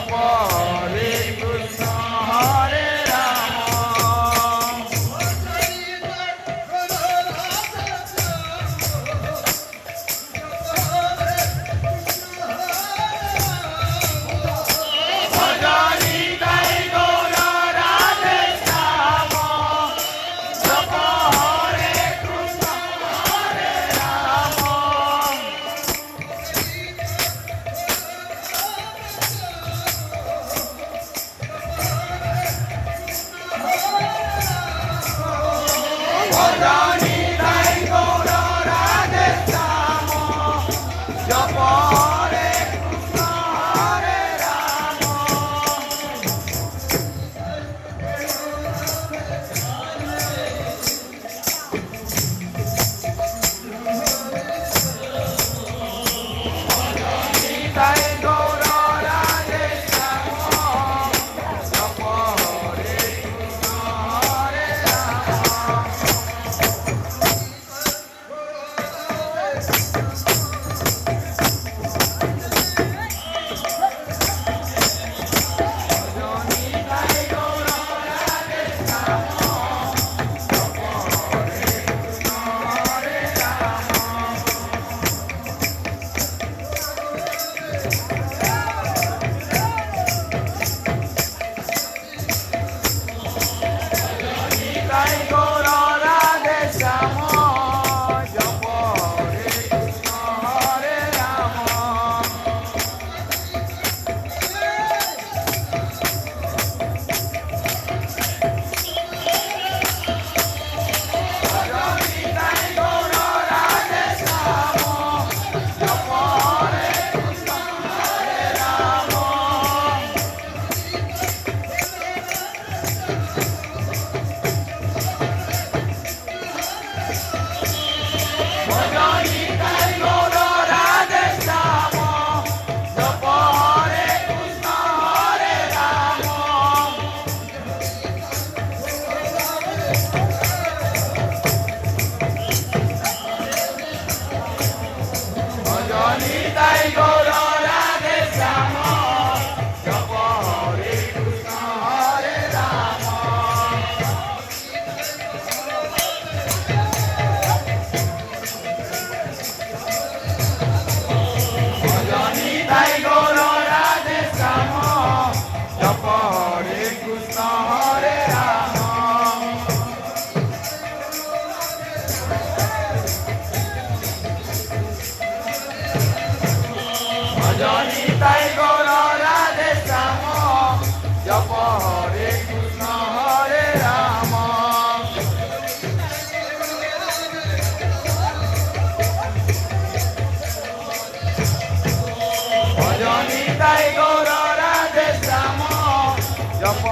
জপ হরে কৃষ্ণ হরে রাম ভজনি তাই গৌর রাধে শ্যাম জপ হরে কৃষ্ণ হরে রাম ভজনি তাই গৌর রাধে শ্যাম জপ হরে কৃষ্ণ হরে রাম তাই গৌর রাধে শ্যাম জপ হরে কৃষ্ণ হরে রাম ভজনি তাই গৌর রাধে শ্যাম জপ হরে কৃষ্ণ হরে রাম তাই গৌর রাধে শ্যাম জপ হরে কৃষ্ণ হরে রাম ভজনি তাই গৌর রাধে শ্যাম জপ হরে কৃষ্ণ হরে রাম ভজনি তাই গৌর রাধে শ্যাম জপ হরে কৃষ্ণ হরে রাম ভজনি তাই গৌর রাধে শ্যাম জপ হরে কৃষ্ণ হরে রাম ভজনি তাই গৌর রাধে শ্যাম জপ হরে কৃষ্ণ হরে রাম ভজনি তাই গৌর রাধে শ্যাম জপ হরে কৃষ্ণ হরে রাম ভজনি তাই গৌর রাধে শ্যাম জপ